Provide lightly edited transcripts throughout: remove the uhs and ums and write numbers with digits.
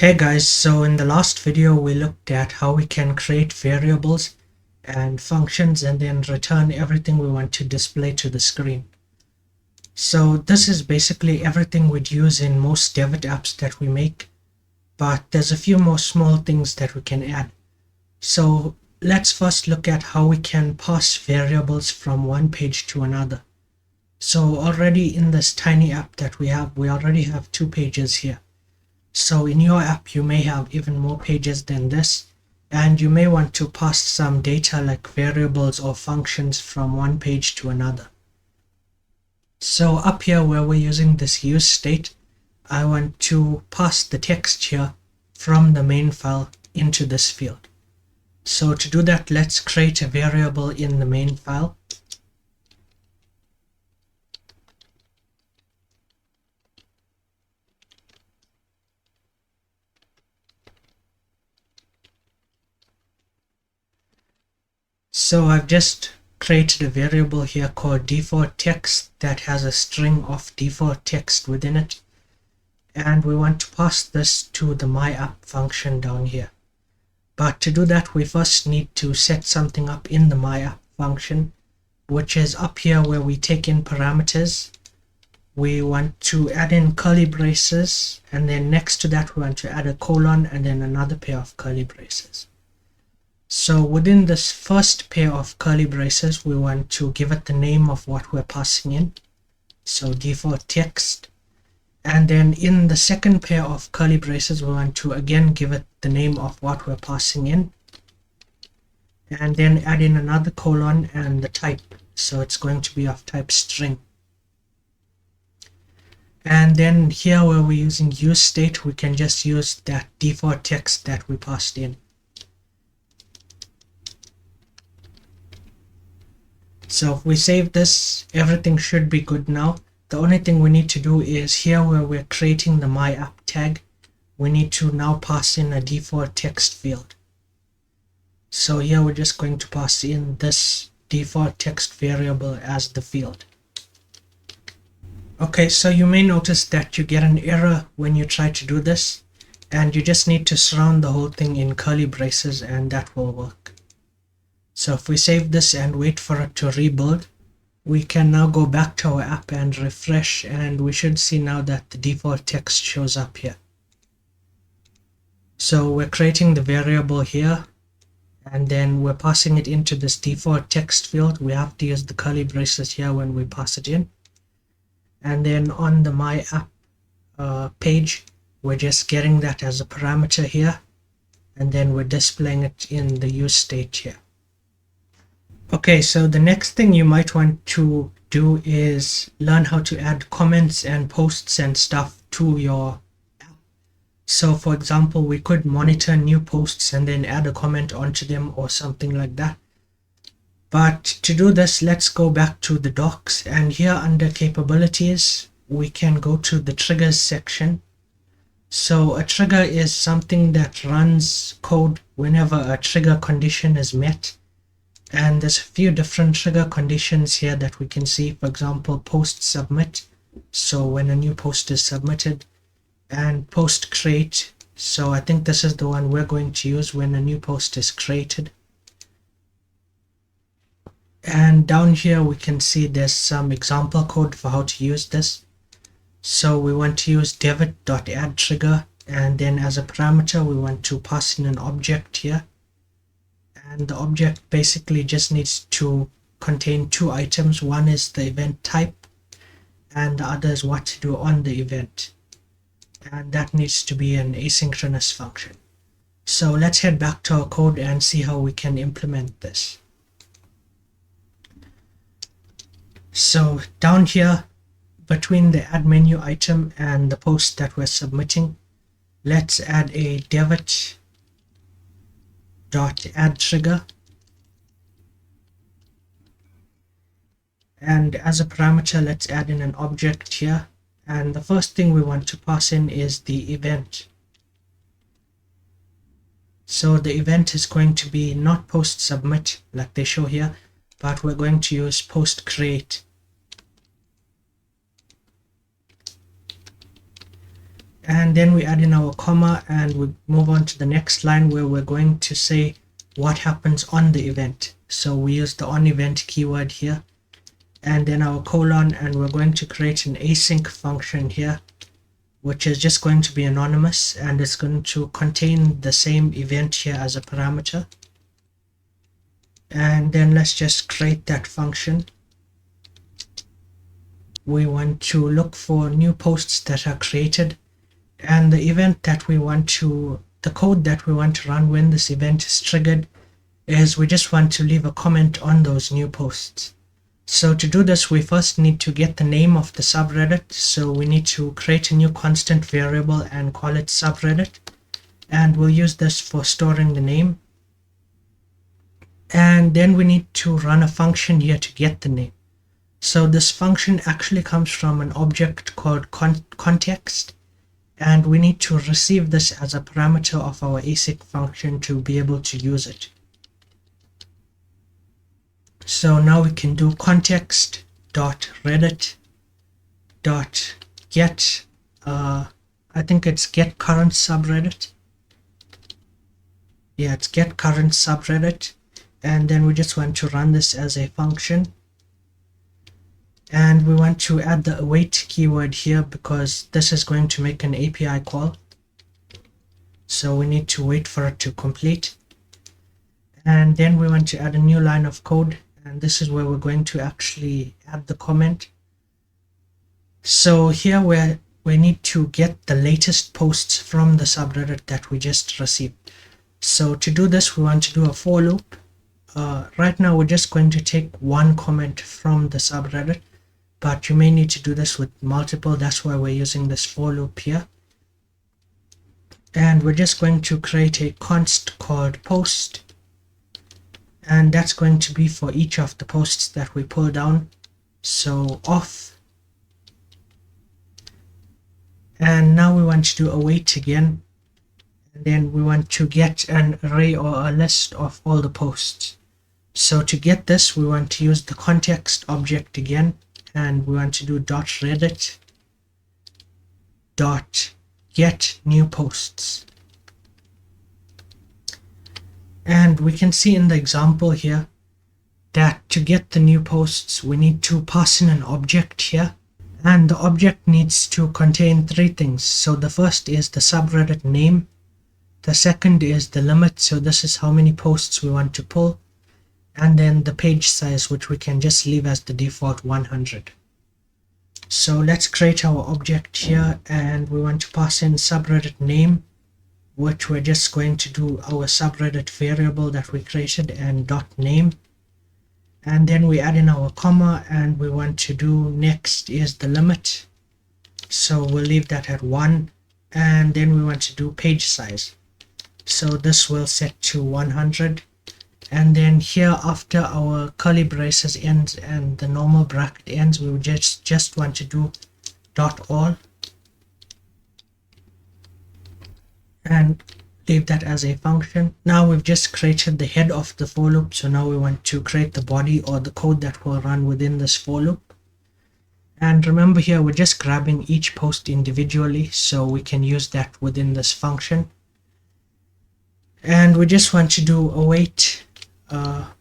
Hey guys, so in the last video we looked at how we can create variables and functions and then return everything we want to display to the screen. So this is basically everything we'd use in most Devvit apps that we make, but there's a few more small things that we can add. So let's first look at how we can pass variables from one page to another. So already in this tiny app that we already have 2 pages here. So in your app, you may have even more pages than this, and you may want to pass some data like variables or functions from one page to another. So up here where we're using this use state, I want to pass the text here from the main file into this field. So to do that, let's create a variable in the main file. So I've just created a variable here called default text that has a string of default text within it, and we want to pass this to the myApp function down here. But to do that, we first need to set something up in the myApp function, which is up here where we take in parameters. We want to add in curly braces, and then next to that we want to add a colon and then another pair of curly braces. So within this first pair of curly braces, we want to give it the name of what we're passing in. So default text. And then in the second pair of curly braces, we want to again give it the name of what we're passing in. And then add in another colon and the type. So it's going to be of type string. And then here where we're using use state, we can just use that default text that we passed in. So if we save this, everything should be good now. The only thing we need to do is here where we're creating the myApp tag, we need to now pass in a default text field. So here we're just going to pass in this default text variable as the field. Okay, so you may notice that you get an error when you try to do this, and you just need to surround the whole thing in curly braces and that will work. So if we save this and wait for it to rebuild, we can now go back to our app and refresh, and we should see now that the default text shows up here. So we're creating the variable here, and then we're passing it into this default text field. We have to use the curly braces here when we pass it in. And then on the my app page, we're just getting that as a parameter here, and then we're displaying it in the use state here. Okay, so the next thing you might want to do is learn how to add comments and posts and stuff to your app. So for example, we could monitor new posts and then add a comment onto them or something like that. But to do this, let's go back to the docs, and here under capabilities, we can go to the triggers section. So a trigger is something that runs code whenever a trigger condition is met. And there's a few different trigger conditions here that we can see. For example, post submit, so when a new post is submitted, and post create. So I think this is the one we're going to use when a new post is created. And down here we can see there's some example code for how to use this. So we want to use Devvit.addTrigger, and then as a parameter we want to pass in an object here. And the object basically just needs to contain 2 items. One is the event type, and the other is what to do on the event. And that needs to be an asynchronous function. So let's head back to our code and see how we can implement this. So down here, between the add menu item and the post that we're submitting, let's add a Devvit add trigger, and as a parameter let's add in an object here, and the first thing we want to pass in is the event. So the event is going to be not post submit like they show here, but we're going to use post create. and then we add in our comma, and we move on to the next line where we're going to say what happens on the event. So we use the on event keyword here, and then our colon, and we're going to create an async function here, which is just going to be anonymous, and it's going to contain the same event here as a parameter. And then let's just create that function. We want to look for new posts that are created, and the event that we want to, the code that we want to run when this event is triggered, is we just want to leave a comment on those new posts. So to do this, we first need to get the name of the subreddit. So we need to create a new constant variable and call it subreddit, and we'll use this for storing the name. And then we need to run a function here to get the name. So this function actually comes from an object called context, and we need to receive this as a parameter of our async function to be able to use it. So now we can do context.reddit.get, I think it's get current subreddit. Yeah, it's get current subreddit, and then we just want to run this as a function. And we want to add the await keyword here because this is going to make an API call. So we need to wait for it to complete. And then we want to add a new line of code, and this is where we're going to actually add the comment. So here we need to get the latest posts from the subreddit that we just received. So to do this, we want to do a for loop. Right now we're just going to take one comment from the subreddit, but you may need to do this with multiple. That's why we're using this for loop here. And we're just going to create a const called post, and that's going to be for each of the posts that we pull down. So off, and now we want to do await again, and then we want to get an array or a list of all the posts. So to get this, we want to use the context object again, and we want to do .reddit.get new posts. And we can see in the example here that to get the new posts, we need to pass in an object here, and the object needs to contain three things. So the first is the subreddit name, the second is the limit, so this is how many posts we want to pull, and then the page size, which we can just leave as the default 100. So let's create our object here, and we want to pass in subreddit name, which we're just going to do our subreddit variable that we created, and .name, and then we add in our comma, and we want to do next is the limit, so we'll leave that at 1, and then we want to do page size, so this will set to 100. And then here, after our curly braces ends and the normal bracket ends, we would just want to do .all and leave that as a function. Now we've just created the head of the for loop, so now we want to create the body or the code that will run within this for loop. And remember here, we're just grabbing each post individually, so we can use that within this function. And we just want to do await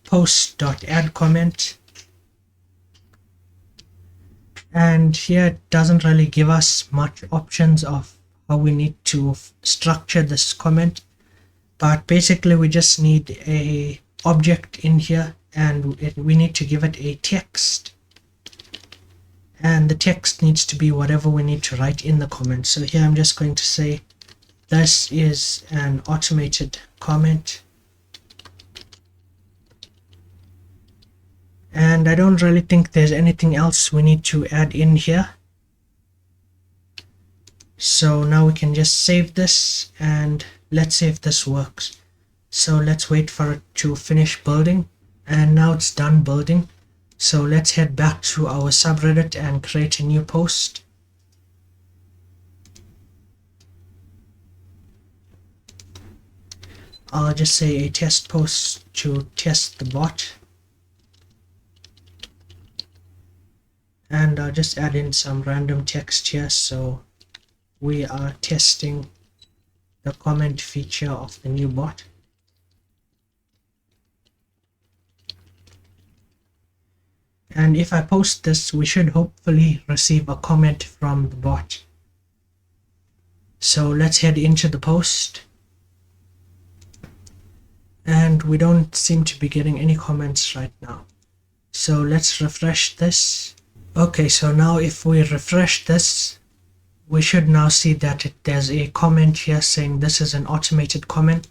post.add comment, and here it doesn't really give us much options of how we need to structure this comment, but basically we just need a object in here, and we need to give it a text, and the text needs to be whatever we need to write in the comment. So here I'm just going to say this is an automated comment, and I don't really think there's anything else we need to add in here. So now we can just save this, and let's see if this works. So let's wait for it to finish building, and now it's done building. So let's head back to our subreddit and create a new post. I'll just say a test post to test the bot. And I'll just add in some random text here. So we are testing the comment feature of the new bot. And if I post this, we should hopefully receive a comment from the bot. So let's head into the post. And we don't seem to be getting any comments right now. So let's refresh this. Okay, so now if we refresh this, we should now see that there's a comment here saying this is an automated comment.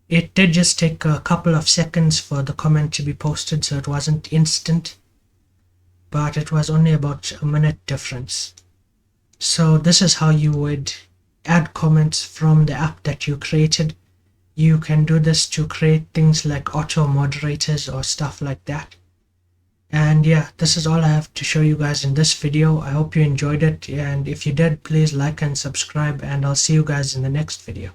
It did just take a couple of seconds for the comment to be posted, so it wasn't instant, but it was only about a minute difference. So this is how you would add comments from the app that you created. You can do this to create things like auto moderators or stuff like that. And yeah, this is all I have to show you guys in this video. I hope you enjoyed it, and if you did, please like and subscribe, and I'll see you guys in the next video.